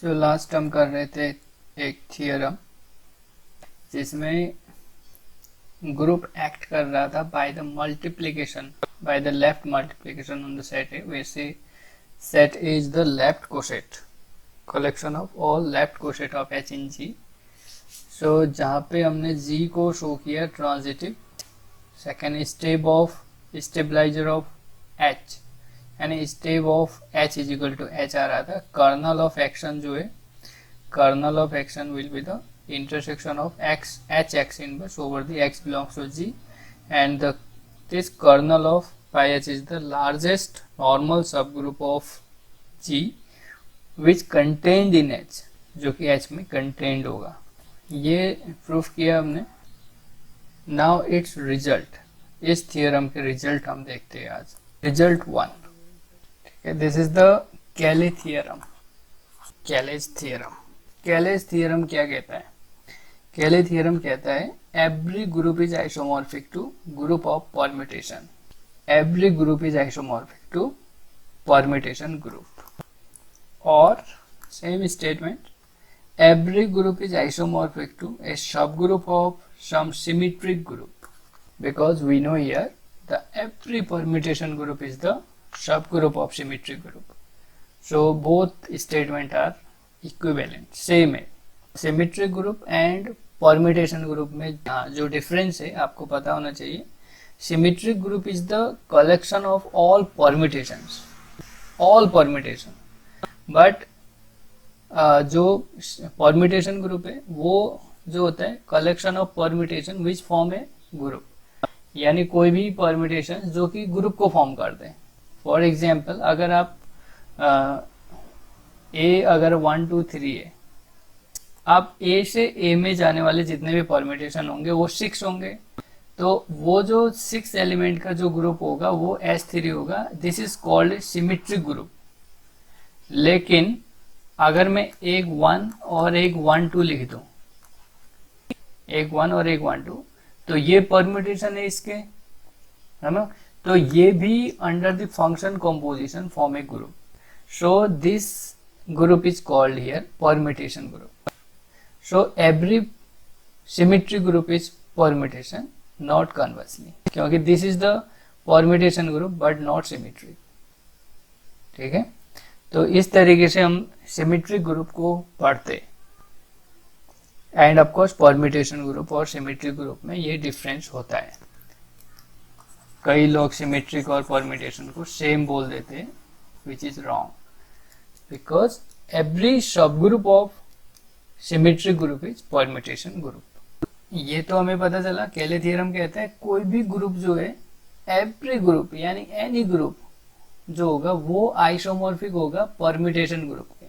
So last हम कर रहे थे एक थियरम जिसमें ग्रुप एक्ट कर रहा था by the multiplication, by the left multiplication on the set है। वैसे set is the left coset, collection of all left coset of H in G. So जहाँ पे हमने जी को शो किया transitive, second step of stabilizer of H, यानी step of H is equal to H आ रहा था। Kernel of action जो है, kernel of action will be the intersection of x h inverse over the x belongs to G, and this kernel of phi h is the largest normal subgroup of G which contained in H, जो कि H में contained होगा। ये proof किया हमने। Now it's result, इस theorem के result हम देखते हैं आज। रिजल्ट 1, ठीक है, this is the Cayley theorem. Cayley's theorem, Cayley's theorem क्या कहता है? केली थियरम कहता है every group is isomorphic to group of permutation. Every group is isomorphic to permutation group. और same statement, every group is isomorphic to a subgroup of some symmetric group, because we know here the every permutation group is the subgroup of symmetric group. So both statement are equivalent, same है। symmetric group and permutation group में जो difference है आपको पता होना चाहिए। symmetric group is the collection of all permutations, all permutation, but जो permutation group है वो जो होता है collection of permutation which form है ग्रुप, यानी कोई भी परम्यूटेशन जो कि ग्रुप को फॉर्म करते हैं। फॉर एग्जांपल अगर आप ए अगर 1 2 3 है, आप ए से ए में जाने वाले जितने भी परम्यूटेशन होंगे वो 6 होंगे, तो वो जो 6 एलिमेंट का जो ग्रुप होगा वो S3 होगा। This is called symmetric group. लेकिन अगर मैं एक 1 और एक 1 2 लिख दूं, एक 1 और एक 1 2, तो ये परम्यूटेशन है इसके, है ना? तो ये भी under the function composition form a group. So this group is called here permutation group. So every symmetric group is permutation, not conversely, क्योंकि this is the permutation group but not symmetric. ठीक है, तो इस तरीके से हम symmetric group को पढ़ते। End of course permutation group और सिमेट्रिक ग्रुप में ये डिफरेंस होता है। कई लोग सिमेट्रिक और परम्यूटेशन को सेम बोल देते हैं, which is wrong, because every sub group of symmetric group is permutation group. ये तो हमें पता चला। केली थ्योरम कहता है कोई भी ग्रुप जो है, एवरी ग्रुप यानी एनी ग्रुप जो होगा वो आइसोमॉर्फिक होगा परम्यूटेशन ग्रुप के।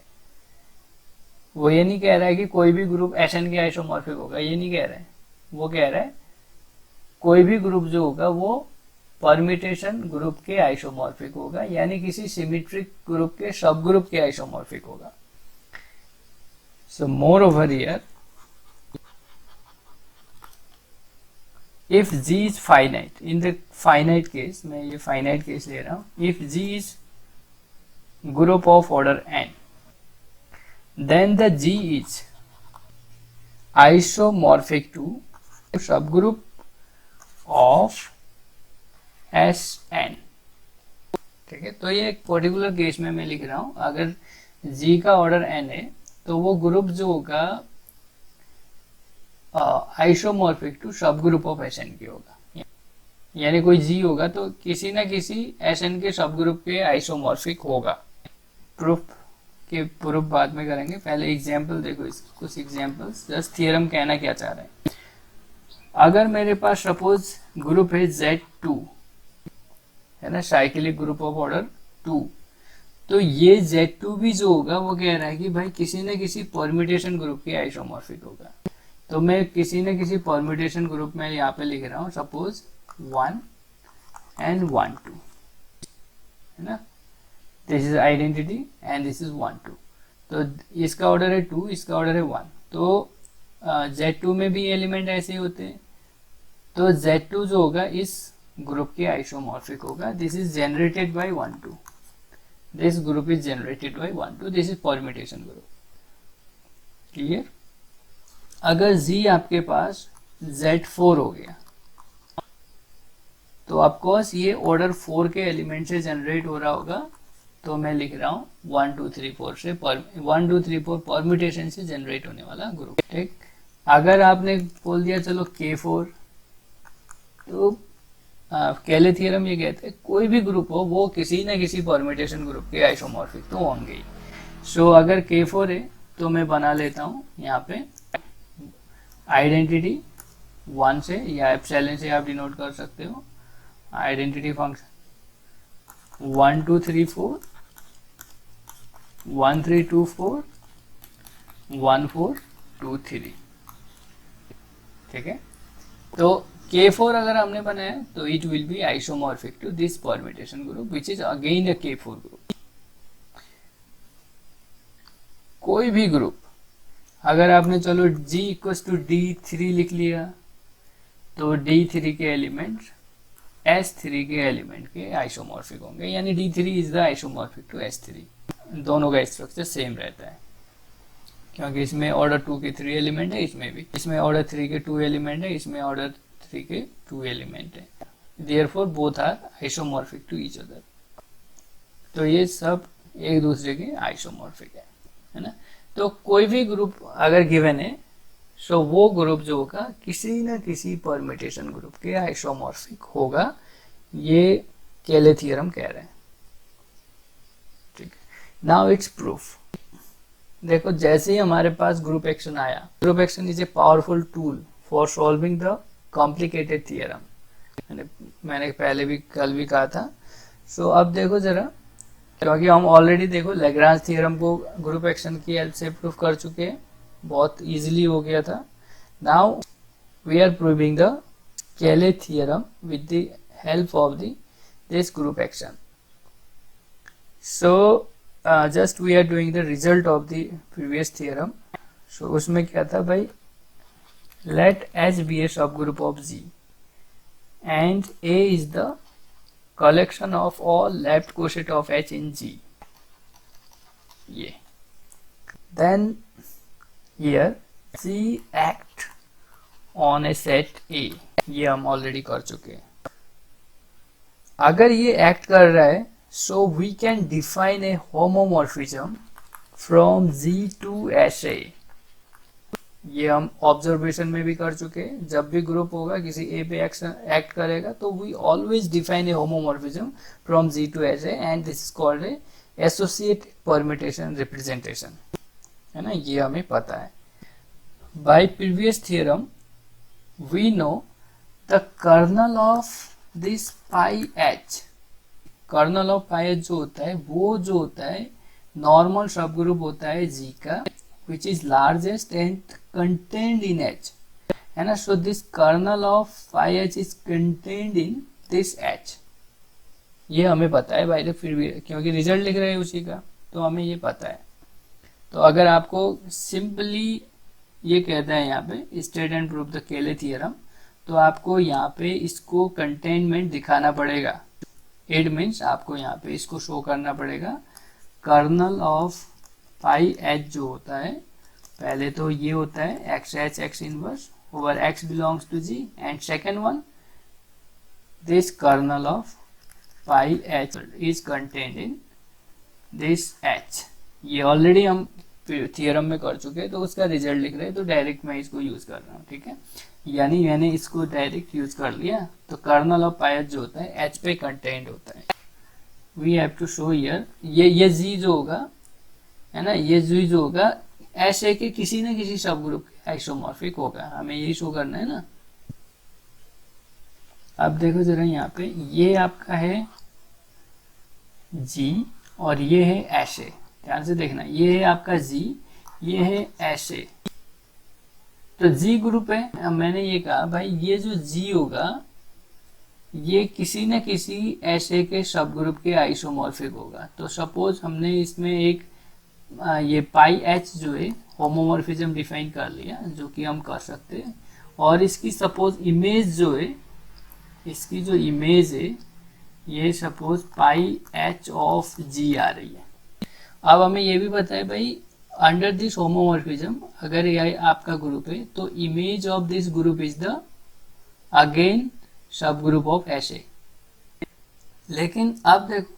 वो ये नहीं कह रहा है कि कोई भी ग्रुप Sn के आइसोमॉर्फिक होगा, ये नहीं कह रहा है। वो कह रहा है कोई भी ग्रुप जो होगा वो परम्यूटेशन ग्रुप के आइसोमॉर्फिक होगा, यानी किसी सिमेट्रिक ग्रुप के सब ग्रुप के आइसोमॉर्फिक होगा। So moreover here, if G is finite, in the finite case, मैं ये finite case ले रहा हूँ, if G is group of order n, then the G is isomorphic to subgroup of Sn। ठीक है, तो ये एक पर्टिकुलर केस में मैं लिख रहा हूँ। अगर G का ऑर्डर n है तो वो ग्रुप जो होगा आइसोमॉर्फिक टू सब ग्रुप ऑफ Sn के होगा, यानी कोई G होगा तो किसी ना किसी Sn के सब ग्रुप के आइसोमॉर्फिक होगा। प्रूफ के प्रूफ बाद में करेंगे, पहले एग्जांपल देखो, कुछ एग्जांपल्स। जस्ट थियरम कहना क्या चाह रहे हैं। अगर मेरे पास सपोज ग्रुप है Z2, है ना, साइक्लिक ग्रुप ऑफ ऑर्डर 2, तो ये Z2 भी जो होगा वो कह रहा है कि भाई किसी न किसी परम्यूटेशन ग्रुप के आइसोमॉर्फिक होगा। तो मैं किसी न किसी परम्यूटेशन ग्रुप में यहाँ पे लिख रहा हूँ, सपोज 1 and 1 2, है ना। This is identity and this is 1 2। तो इसका ऑर्डर है 2, इसका ऑर्डर है 1। तो Z2 में भी एलिमेंट ऐसे ही होते हैं। तो Z2 जो होगा इस ग्रुप के आइसोमॉर्फिक होगा। This is generated by 1 2, this group is generated by 1 2, this is permutation group. Clear. अगर Z आपके पास Z4 हो गया तो ऑफकोर्स ये ऑर्डर 4 के एलिमेंट से जनरेट हो रहा होगा, तो मैं लिख रहा हूँ 1 2 3 4 से 1 2 3 4 परम्यूटेशन से जनरेट होने वाला ग्रुप। ठीक, अगर आपने बोल दिया चलो K4, तो केले थ्योरम ये कहते हैं कोई भी ग्रुप हो वो किसी न किसी परम्यूटेशन ग्रुप के आइसोमॉर्फिक तो होंगे ही। सो अगर K4 है तो मैं बना लेता हूँ यहाँ पे आइडेंटिटी 1 से या एप्सिलॉन से आप डिनोट कर सकते हो। Identity function 1 2 3 4 1 3 2 4 1 4 2 3। ठीक है, तो K4 अगर हमने बनाया तो it will be isomorphic to this permutation group which is again a K4 group. कोई भी ग्रुप अगर आपने चलो G इक्वल्स टू D3 लिख लिया तो D3 के एलिमेंट S3 के एलिमेंट के आइसोमॉर्फिक होंगे, यानी D3 is the isomorphic to S3। दोनों का स्ट्रक्चर सेम रहता है क्योंकि इसमें ऑर्डर 2 के 3 एलिमेंट है, इसमें भी, इसमें ऑर्डर 3 के 2 एलिमेंट है, इसमें ऑर्डर 3 के 2 एलिमेंट है। Therefore both are isomorphic to each other. तो ये सब एक दूसरे के आइसोमॉर्फिक है ना। तो कोई भी ग्रुप अगर गिवन है सो वो ग्रुप जो होगा किसी न किसी परम्यूटेशन ग्रुप के आइसोमॉर्फिक होगा, ये केले थ्योरम कह रहे हैं। ठीक है, नाउ इट्स प्रूफ। देखो जैसे ही हमारे पास ग्रुप एक्शन आया, group action is a powerful tool for solving the complicated theorem. मैंने पहले भी कल भी कहा था। सो अब देखो जरा, क्योंकि हम ऑलरेडी देखो लैग्रांज थ्योरम को ग्रुप एक्शन की हेल्प से प्रूफ कर चुके हैं, बहुत इजीली हो गया था। Now we are proving the Cayley theorem with the help of this group action. So just we are doing the result of the previous theorem. सो उसमें क्या था भाई, let H be a sub group of G and A is the collection of all left coset of H in G. Yeah. Then here C act on a set A. ये हम already कर चुके हैं। अगर ये act कर रहा है so we can define a homomorphism from G to SA. ये हम ऑब्जर्वेशन में भी कर चुके हैं। जब भी ग्रुप होगा किसी ए पे एक्ट करेगा तो we always define a homomorphism from G to S A and this is called a associate permutation representation, है ना, ये हमें पता है। By previous theorem we know the kernel of this pi H. Kernel of pi H जो होता है वो जो होता है नॉर्मल सब ग्रुप होता है जी का which is largest and contained in H, है ना। so this kernel of phi H is contained in this H। ये हमें पता है भाई, फिर भी क्योंकि रिजल्ट लिख रहे हैं उसी का तो हमें ये पता है। तो अगर आपको सिंपली ये कहता है यहाँ पे state and prove the Cayley theorem, तो आपको यहाँ पे इसको कंटेनमेंट दिखाना पड़ेगा। इट मीन्स आपको यहाँ पे इसको शो करना पड़ेगा कर्नल ऑफ पाई एच जो होता है, पहले तो ये होता है x H x inverse over x belongs to G, and second one this kernel of pi H is contained in this H. ये ऑलरेडी हम थ्योरम में कर चुके हैं तो उसका रिजल्ट लिख रहे हैं, तो डायरेक्ट मैं इसको यूज कर रहा हूँ। ठीक है, यानी मैंने इसको डायरेक्ट यूज कर लिया। तो कर्नल ऑफ पाई एच जो होता है एच पे कंटेन्ड होता है। We have to show here ये जी जो होगा, है ना, ये जो होगा ऐसे के किसी न किसी सब ग्रुप आइसोमॉर्फिक होगा, हमें यही शो करना है ना। अब देखो जरा यहाँ पे ये आपका है जी और ये है ऐसे, ध्यान से देखना, ये है आपका जी, ये है ऐसे। तो जी ग्रुप है। अब मैंने ये कहा भाई ये जो जी होगा ये किसी न किसी ऐसे के सब ग्रुप के आइसोमॉर्फिक होगा। तो सपोज हमने इसमें एक ये पाई एच जो है होमोमॉर्फिज्म डिफाइन कर लिया, जो कि हम कर सकते हैं, और इसकी सपोज इमेज जो है, इसकी जो इमेज है ये सपोज पाई एच ऑफ जी आ रही है। अब हमें ये भी पता है भाई अंडर दिस होमोमॉर्फिज्म अगर ये आपका ग्रुप है तो image of this group is the again सब ग्रुप ऑफ ऐसे। लेकिन अब देखो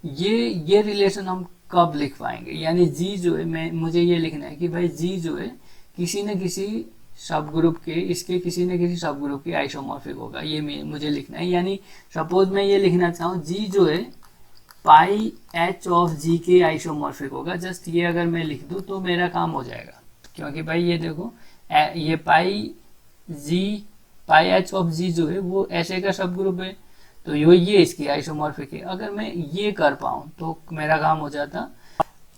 ये रिलेशन हम कब लिख पाएंगे, यानी जी जो है मुझे ये लिखना है कि भाई जी जो है किसी न किसी सब ग्रुप के इसके किसी न किसी सब ग्रुप की आइसोमॉर्फिक होगा, ये मुझे लिखना है। यानी सपोज मैं ये लिखना चाहूँ जी जो है पाई एच ऑफ जी के आइसोमॉर्फिक होगा, जस्ट ये अगर मैं लिख दूँ तो मेरा काम हो जाएगा, क्योंकि भाई ये देखो ये पाई एच ऑफ जी जो है वो ऐसे का सब ग्रुप है, तो ये इसकी आइसोमॉर्फिक है। अगर मैं ये कर पाऊँ तो मेरा काम हो जाता,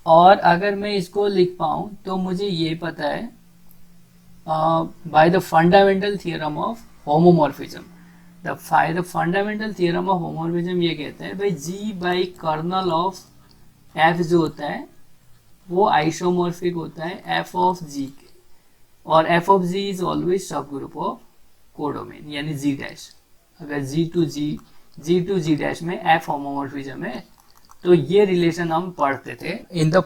और अगर मैं इसको लिख पाऊँ तो मुझे ये पता है by the fundamental theorem of homomorphism, the fundamental theorem of homomorphism ये कहता है भाई g by kernel of f जो होता है वो आइसोमॉर्फिक होता है f of g के, और f of g is always सब ग्रुप ऑफ कोडोमेन यानी g डैश। अगर g to g डैश में f होमोमॉर्फिज्म है तो ये रिलेशन हम पढ़ते थे in the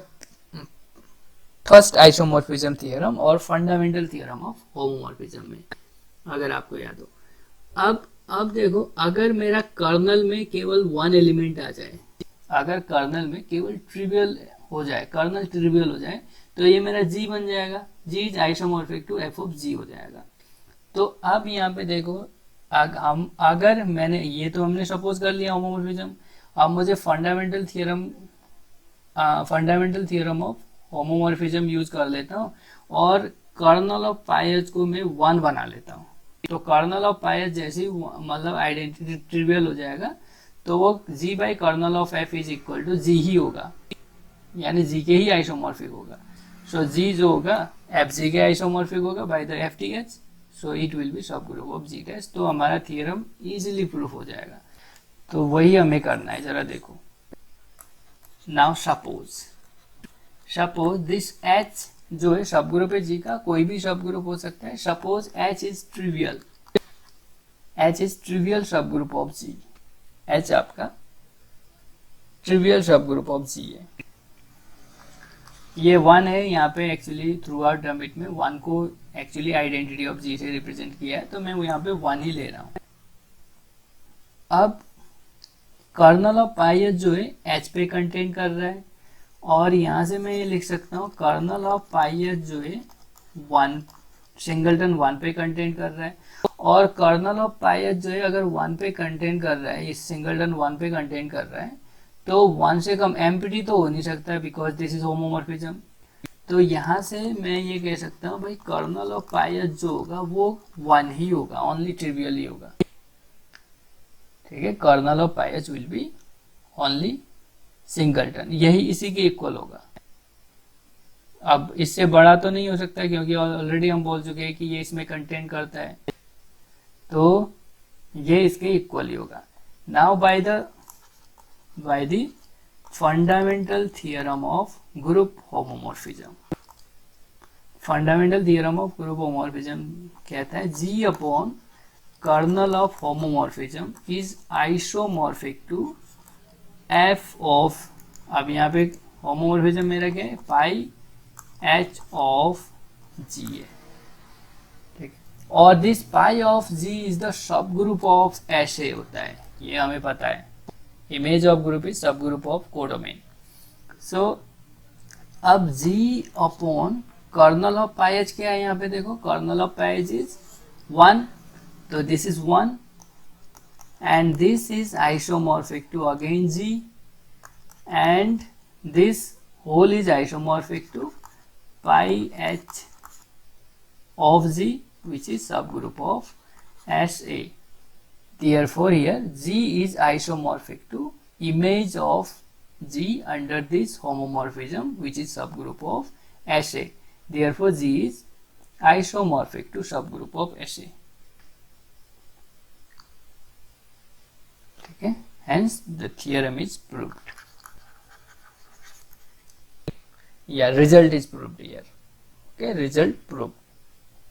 first isomorphism theorem और फंडामेंटल थ्योरम ऑफ होमोमॉर्फिज्म में, अगर आपको याद हो। अब देखो अगर मेरा कर्नल में केवल वन एलिमेंट आ जाए, अगर कर्नल में केवल ट्रिवियल हो जाए, कर्नल ट्रिवियल हो जाए तो ये मेरा जी बन जाएगा, G is isomorphic to F of G हो जाएगा। तो अब यहाँ पे देखो अगर मैंने ये तो हमने सपोज कर लिया होमोमॉर्फिज्म, अब मुझे fundamental theorem of homomorphism use कर लेता हूँ और कर्नल ऑफ पायज को मैं वन बना लेता हूँ। तो कर्नल ऑफ पायज जैसे मतलब आइडेंटिटी ट्रिवियल हो जाएगा तो वो G by kernel of F is equal to G ही होगा, यानी जी के ही आइसोमॉर्फिक होगा। सो जी जो होगा एफ जी के आइसोमॉर्फिक होगा by the F T H, so it will B सब ग्रुप ऑफ जी डैश। तो हमारा थियरम इजीली प्रूफ हो जाएगा। तो वही हमें करना है, जरा देखो। नाउ सपोज दिस H जो है सब ग्रुप है जी का, कोई भी सब ग्रुप हो सकता है। सपोज H इज ट्रिवियल सब ग्रुप ऑफ जी, H आपका ट्रिवियल सब ग्रुप ऑफ जी है। ये वन है यहाँ पे, एक्चुअली थ्रू आउट ड्रमिट में वन को एक्चुअली आइडेंटिटी ऑफ जी से रिप्रेजेंट किया है, तो मैं यहाँ पे वन ही ले रहा हूँ। अब कर्नल ऑफ पाई जो है H पे कंटेन कर रहा है, और यहाँ से मैं ये लिख सकता हूँ कर्नल ऑफ पाई जो है वन सिंगलटन वन पे कंटेन कर रहा है, और कर्नल ऑफ पाई जो है अगर वन पे कंटेन कर रहा है, इस सिंगलटन वन पे कंटेन कर रहा है, तो वन से कम एम्प्टी तो हो नहीं सकता बिकॉज दिस इज होमोमॉर्फिज्म। तो यहाँ से मैं ये कह सकता हूँ भाई कर्नल ऑफ पाई जो होगा वो वन ही होगा, ओनली ट्रिवियल ही होगा। ठीक है, kernel of pi will be only singleton, यही इसी के इक्वल होगा। अब इससे बड़ा तो नहीं हो सकता क्योंकि ऑलरेडी हम बोल चुके हैं कि ये इसमें कंटेन करता है, तो ये इसके इक्वल ही होगा। Now by the fundamental theorem of group homomorphism, fundamental theorem of group homomorphism कहता है G upon kernel of homomorphism is isomorphic to F of, अब यहाँ पे होमोमॉर्फिज्म मेरा क्या है, पाई एच ऑफ जी है। ठीक है, और this pi of G is the sub group of ऐसे होता है, ये हमें पता है। Image of group is sub group of codomain. So अब G upon kernel of pi H क्या है, यहाँ पे देखो kernel of pi H is one, तो this is one, and this is isomorphic to again G, and this whole is isomorphic to pi H of G, which is subgroup of SA. Therefore here G is isomorphic to image of G under this homomorphism, which is subgroup of SA. Therefore G is isomorphic to subgroup of SA. Okay, hence the theorem is proved. Yeah, result is proved here. Okay, result proved.